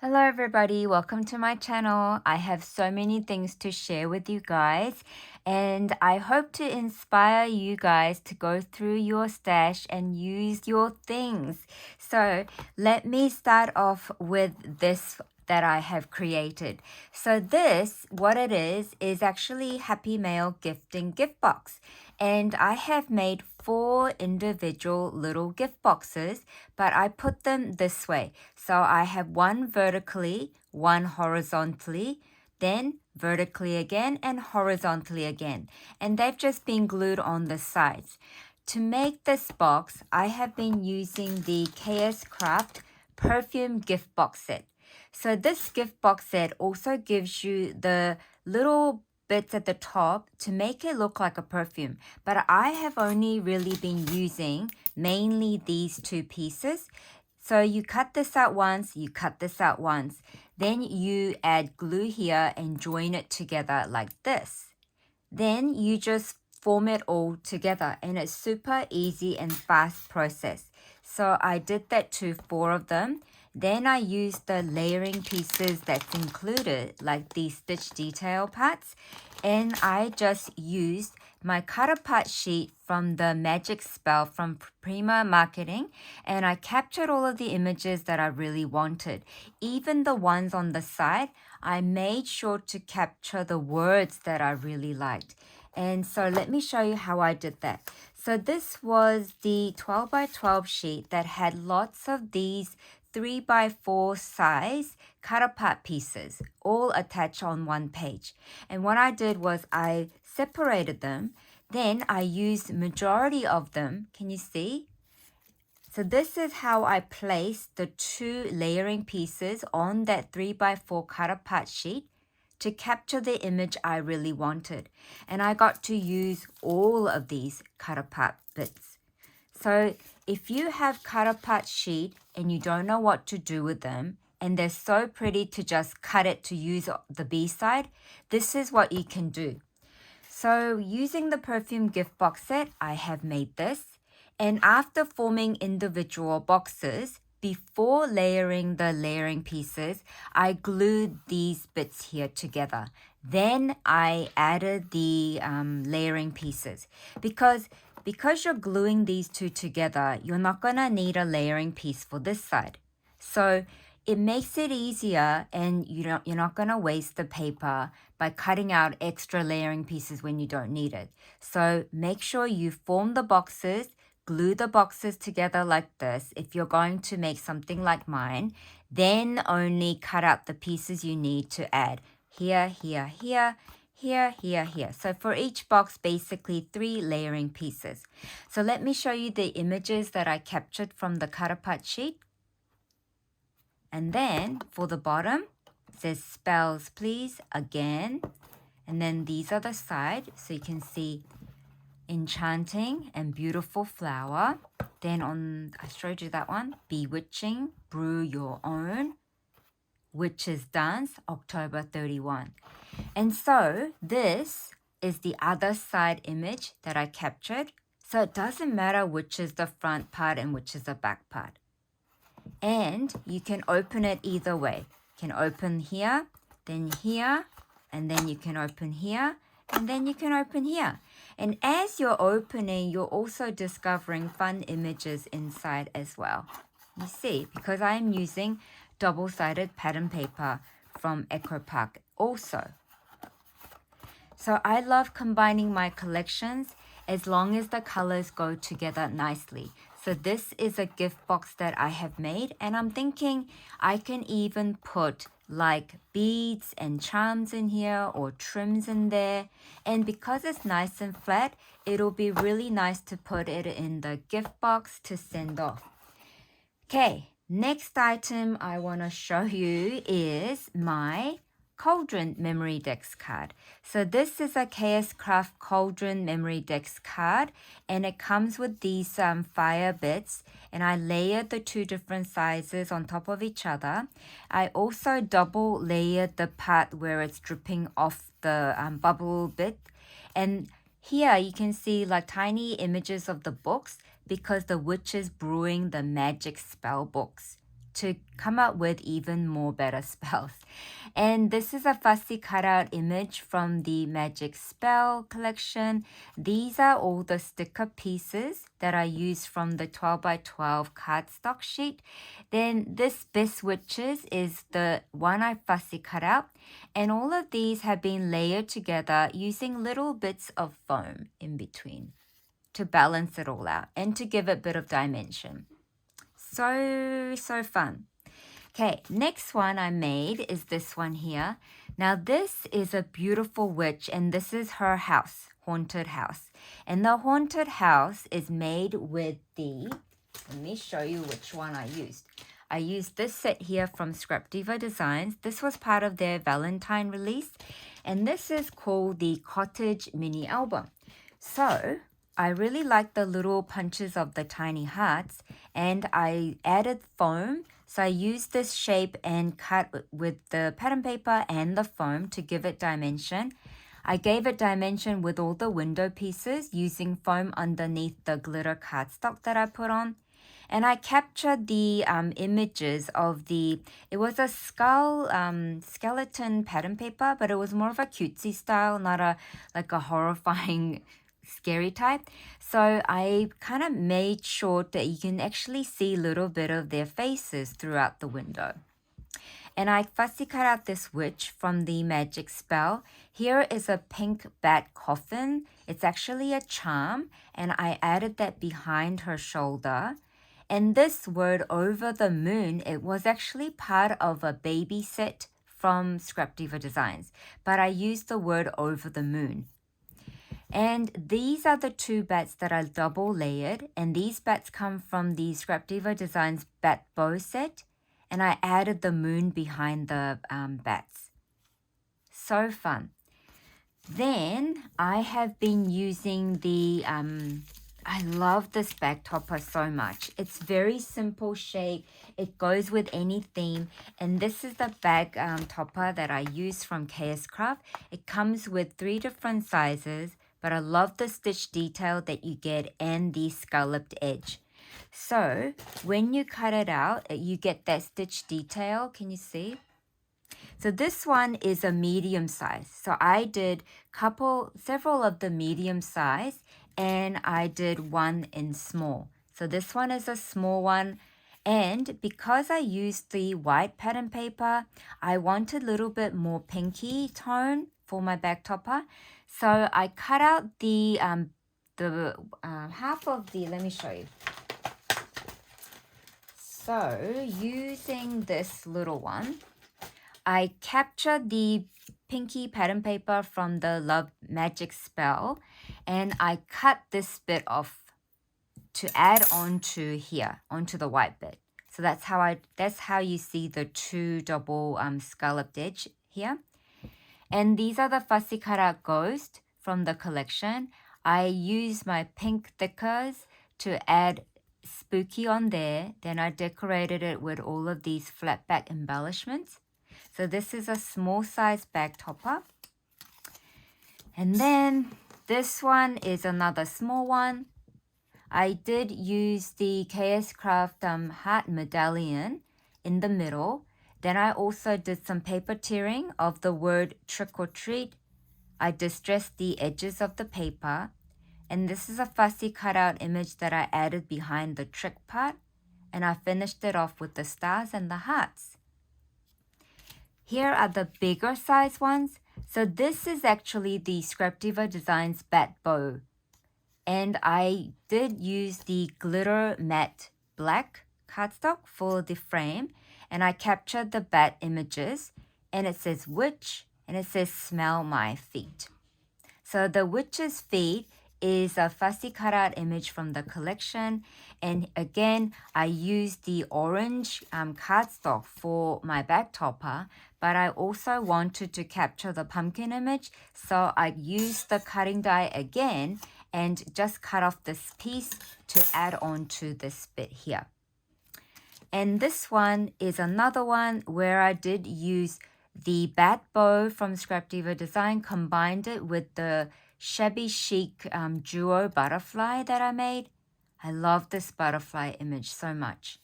Hello everybody, welcome to my channel. I have so many things to share with you guys and I hope to inspire you guys to go through your stash and use your things. So let me start off with this that I have created. So this, what it is actually Happy Mail Gifting Gift Box. And I have made 4 individual little gift boxes, but I put them this way. So I have one vertically, one horizontally, then vertically again and horizontally again. And they've just been glued on the sides. To make this box, I have been using the Kscraft Perfume gift box set. So this gift box set also gives you the little bits at the top to make it look like a perfume. But I have only really been using mainly these 2 pieces. So you cut this out once, you cut this out once. Then you add glue here and join it together like this. Then you just form it all together and it's super easy and fast process. So I did that to 4 of them. Then I used the layering pieces that's included, like these stitch detail parts. And I just used my cut-apart sheet from the Magic Spell from Prima Marketing. And I captured all of the images that I really wanted. Even the ones on the side, I made sure to capture the words that I really liked. And so let me show you how I did that. So this was the 12 by 12 sheet that had lots of these 3 by 4 size cut apart pieces all attached on one page. And what I did was I separated them. Then I used majority of them. Can you see? So this is how I placed the 2 layering pieces on that 3 by 4 cut apart sheet to capture the image I really wanted. And I got to use all of these cut apart bits. So if you have cut apart sheet and you don't know what to do with them, and they're so pretty to just cut it to use the B side, this is what you can do. So using the perfume gift box set, I have made this. And after forming individual boxes, before layering the layering pieces, I glued these bits here together. Then I added the layering pieces because you're gluing these 2 together, you're not going to need a layering piece for this side. So it makes it easier and you're not going to waste the paper by cutting out extra layering pieces when you don't need it. So make sure you form the boxes, glue the boxes together like this. If you're going to make something like mine, then only cut out the pieces you need to add here, here, here, here, here, here. So for each box, basically 3 layering pieces. So let me show you the images that I captured from the cut apart sheet. And then for the bottom, it says spells please again. And then these are the side. So you can see enchanting and beautiful flower. Then I showed you that one, bewitching, brew your own, witch's dance, October 31. And so this is the other side image that I captured. So it doesn't matter which is the front part and which is the back part. And you can open it either way. You can open here, then here, and then you can open here, and then you can open here. And as you're opening, you're also discovering fun images inside as well. You see, because I'm using double-sided pattern paper from Echo Park also. So I love combining my collections as long as the colors go together nicely. So this is a gift box that I have made and I'm thinking I can even put like beads and charms in here or trims in there. And because it's nice and flat, it'll be really nice to put it in the gift box to send off. Okay, next item I want to show you is my Cauldron Memory Decks card. So this is a Kscraft Cauldron Memory Decks card and it comes with these fire bits and I layered the 2 different sizes on top of each other. I also double layered the part where it's dripping off the bubble bit, and here you can see like tiny images of the books because the witch is brewing the magic spell books to come up with even more better spells. And this is a fussy cutout image from the Magic Spell collection. These are all the sticker pieces that I used from the 12 by 12 cardstock sheet. Then this Best Witches is the one I fussy cut out. And all of these have been layered together using little bits of foam in between to balance it all out and to give it a bit of dimension. So fun. Okay, next one I made is this one here. Now this is a beautiful witch and this is her house, haunted house. And the haunted house is made with the, let me show you which one I used. I used this set here from Scrapdiva Designs. This was part of their Valentine release. And this is called the Cottage Mini Album. So I really like the little punches of the tiny hearts and I added foam. So I used this shape and cut with the pattern paper and the foam to give it dimension. I gave it dimension with all the window pieces using foam underneath the glitter cardstock that I put on. And I captured the images of the, it was a skeleton pattern paper, but it was more of a cutesy style, not a like a horrifying scary type. So I kind of made sure that you can actually see a little bit of their faces throughout the window. And I fussy cut out this witch from the Magic Spell. Here is a pink bat coffin. It's actually a charm and I added that behind her shoulder. And this word over the moon, it was actually part of a baby set from Scrapdiva Designs, but I used the word over the moon. And these are the two bats that are double layered. And these bats come from the Scrapdiva Designs bat bow set. And I added the moon behind the bats. So fun. Then I have been using the, I love this bag topper so much. It's very simple shape. It goes with any theme. And this is the bag topper that I use from Kscraft. It comes with 3 different sizes. But I love the stitch detail that you get and the scalloped edge. So when you cut it out, you get that stitch detail. Can you see? So this one is a medium size. So I did several of the medium size and I did one in small. So this one is a small one. And because I used the white pattern paper, I wanted a little bit more pinky tone for my bag topper. So I cut out the half of the, let me show you. So using this little one, I captured the pinky pattern paper from the Love Magic Spell and I cut this bit off to add onto here, onto the white bit. So that's how you see the 2 double scalloped edge here. And these are the fussy cutout ghost from the collection. I used my pink thickers to add spooky on there. Then I decorated it with all of these flat back embellishments. So this is a small size bag topper. And then this one is another small one. I did use the Kscraft heart medallion in the middle. Then I also did some paper tearing of the word trick or treat. I distressed the edges of the paper. And this is a fussy cutout image that I added behind the trick part. And I finished it off with the stars and the hearts. Here are the bigger size ones. So this is actually the Scrapdiva Designs bat bow. And I did use the glitter matte black cardstock for the frame. And I captured the bat images. And it says witch and it says smell my feet. So the witch's feet is a fussy cutout image from the collection. And again, I used the orange cardstock for my bag topper, but I also wanted to capture the pumpkin image. So I used the cutting die again and just cut off this piece to add on to this bit here. And this one is another one where I did use the bat bow from Scrapdiva Design, combined it with the shabby chic duo butterfly that I made. I love this butterfly image so much.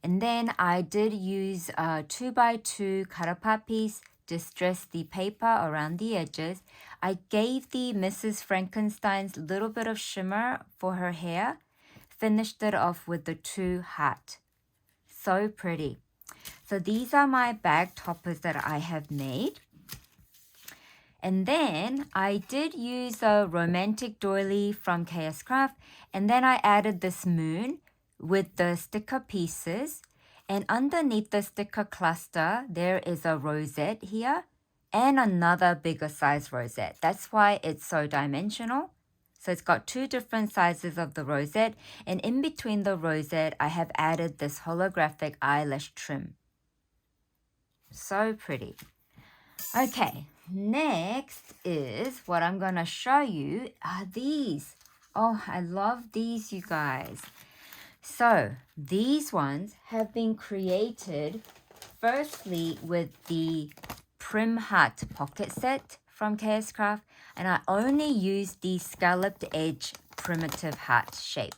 And then I did use a 2x2 cut-apart piece, distress the paper around the edges. I gave the Mrs. Frankenstein's little bit of shimmer for her hair, finished it off with the 2 heart. So pretty. So these are my bag toppers that I have made. And then I did use a romantic doily from Kscraft, and then I added this moon with the sticker pieces. And underneath the sticker cluster, there is a rosette here and another bigger size rosette. That's why it's so dimensional. So it's got 2 different sizes of the rosette, and in between the rosette, I have added this holographic eyelash trim. So pretty. Okay, next is what I'm gonna show you are these. Oh, I love these, you guys. So these ones have been created firstly with the Prim Heart pocket set from Kscraft, and I only used the scalloped edge primitive heart shape.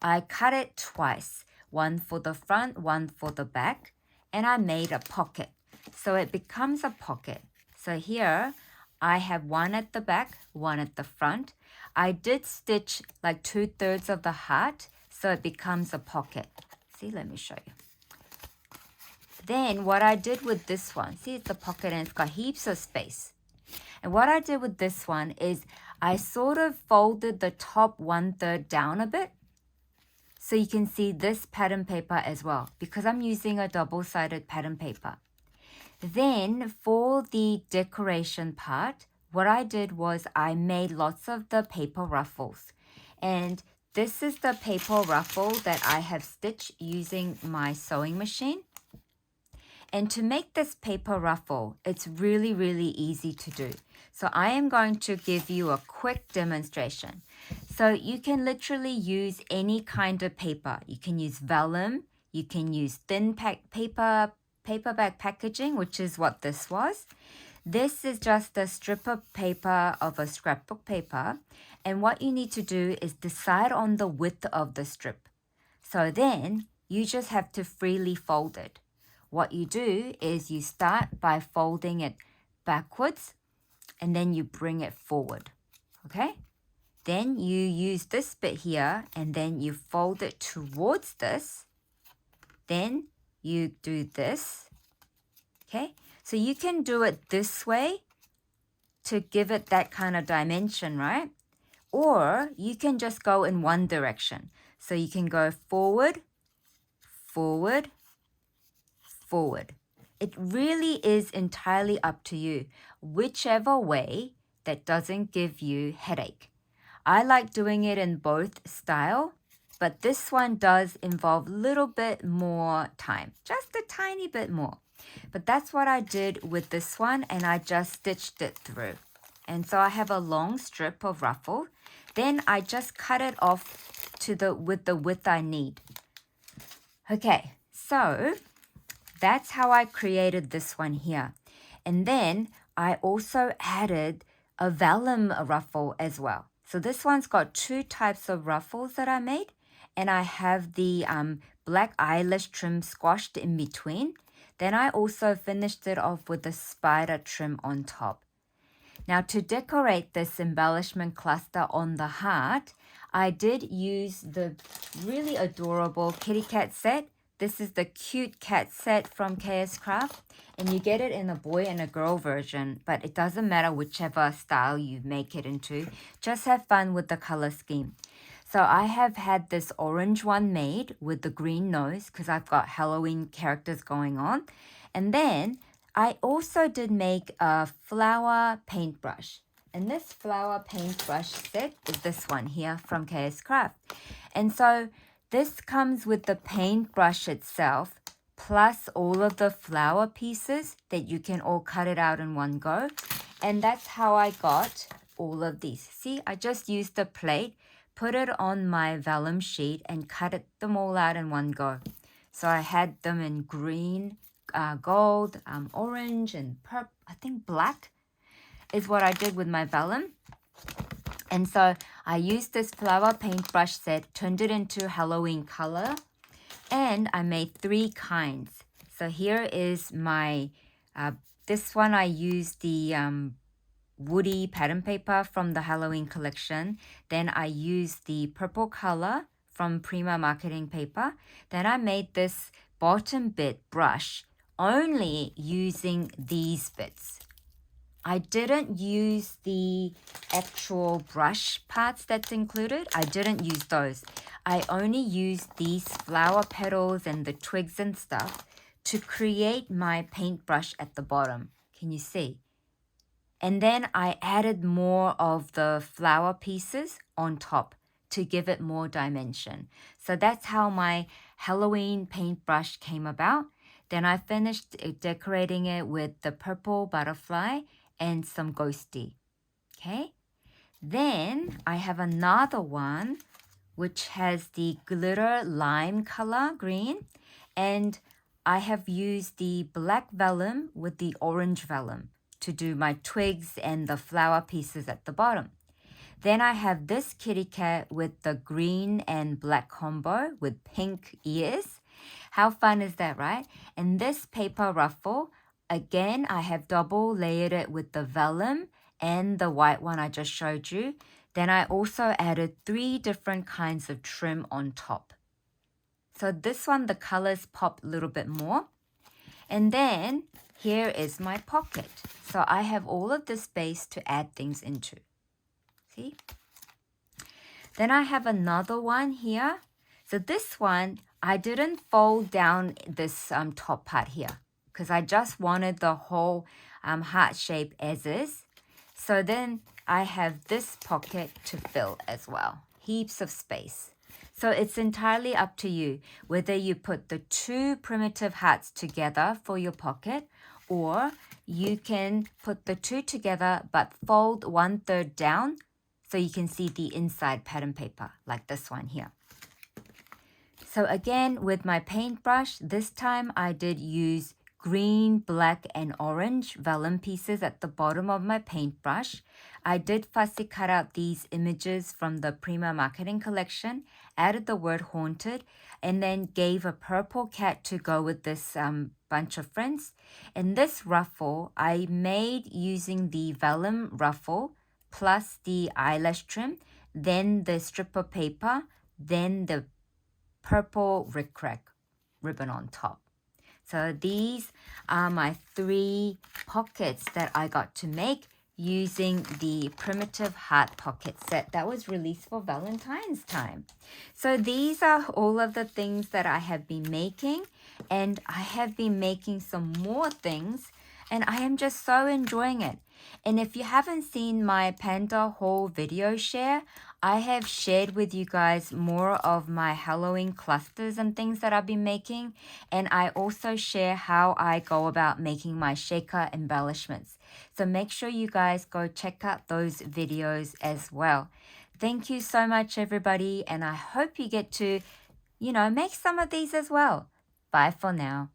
I cut it twice, one for the front, one for the back, and I made a pocket. So it becomes a pocket. So here I have one at the back, one at the front. I did stitch like 2/3 of the heart, so it becomes a pocket. See, let me show you. Then what I did with this one, see, it's a pocket and it's got heaps of space. And what I did with this one is I sort of folded the top 1/3 down a bit. So you can see this pattern paper as well, because I'm using a double-sided pattern paper. Then for the decoration part, what I did was I made lots of the paper ruffles. And this is the paper ruffle that I have stitched using my sewing machine. And to make this paper ruffle, it's really, really easy to do. So I am going to give you a quick demonstration. So you can literally use any kind of paper. You can use vellum, you can use thin paperback packaging, which is what this was. This is just a strip of paper of a scrapbook paper. And what you need to do is decide on the width of the strip. So then you just have to freely fold it. What you do is you start by folding it backwards and then you bring it forward, okay? Then you use this bit here and then you fold it towards this. Then you do this, okay? So you can do it this way to give it that kind of dimension, right? Or you can just go in one direction. So you can go forward, forward, forward. It really is entirely up to you, whichever way that doesn't give you headache. I like doing it in both style, but this one does involve a little bit more time, just a tiny bit more. But that's what I did with this one, and I just stitched it through. And so I have a long strip of ruffle. Then I just cut it off with the width I need. Okay, so that's how I created this one here. And then I also added a vellum ruffle as well. So this one's got 2 types of ruffles that I made. And I have the black eyelash trim squashed in between. Then I also finished it off with the spider trim on top. Now to decorate this embellishment cluster on the heart, I did use the really adorable kitty cat set. This is the cute cat set from Kscraft, and you get it in a boy and a girl version, but it doesn't matter whichever style you make it into. Just have fun with the color scheme. So I have had this orange one made with the green nose because I've got Halloween characters going on. And then I also did make a flower paintbrush. And this flower paintbrush set is this one here from Kscraft. And so this comes with the paintbrush itself, plus all of the flower pieces that you can all cut it out in one go. And that's how I got all of these. See, I just used the plate, put it on my vellum sheet, and cut them all out in one go. So I had them in green, gold, orange, and purple, I think black is what I did with my vellum. And so I used this flower paintbrush set, turned it into Halloween color, And I made 3 kinds. So here is my, this one I used the woody pattern paper from the Halloween collection. Then I used the purple color from Prima marketing paper. Then I made this bottom bit brush only using these bits. I didn't use the actual brush parts that's included. I didn't use those. I only used these flower petals and the twigs and stuff to create my paintbrush at the bottom. Can you see? And then I added more of the flower pieces on top to give it more dimension. So that's how my Halloween paintbrush came about. Then I finished decorating it with the purple butterfly and some ghosty. Okay? Then I have another one which has the glitter lime color green, and I have used the black vellum with the orange vellum to do my twigs and the flower pieces at the bottom. Then I have this kitty cat with the green and black combo with pink ears. How fun is that, right? And this paper ruffle, again, I have double layered it with the vellum and the white one I just showed you. Then I also added 3 different kinds of trim on top. So this one, the colors pop a little bit more. And then here is my pocket. So I have all of this space to add things into. See? Then I have another one here. So this one, I didn't fold down this top part here because I just wanted the whole heart shape as is. So then I have this pocket to fill as well. Heaps of space. So it's entirely up to you whether you put the 2 primitive hearts together for your pocket, or you can put the 2 together but fold 1/3 down so you can see the inside pattern paper like this one here. So again, with my paintbrush, this time I did use green, black, and orange vellum pieces at the bottom of my paintbrush. I did fussy cut out these images from the Prima marketing collection, added the word haunted, and then gave a purple cat to go with this bunch of friends. And this ruffle, I made using the vellum ruffle plus the eyelash trim, then the strip of paper, then the purple rickrack ribbon on top. So these are my 3 pockets that I got to make using the primitive heart pocket set that was released for Valentine's time. So these are all of the things that I have been making, and I have been making some more things, and I am just so enjoying it. And if you haven't seen my panda haul video share, I have shared with you guys more of my Halloween clusters and things that I've been making. And I also share how I go about making my shaker embellishments. So make sure you guys go check out those videos as well. Thank you so much, everybody. And I hope you get to, make some of these as well. Bye for now.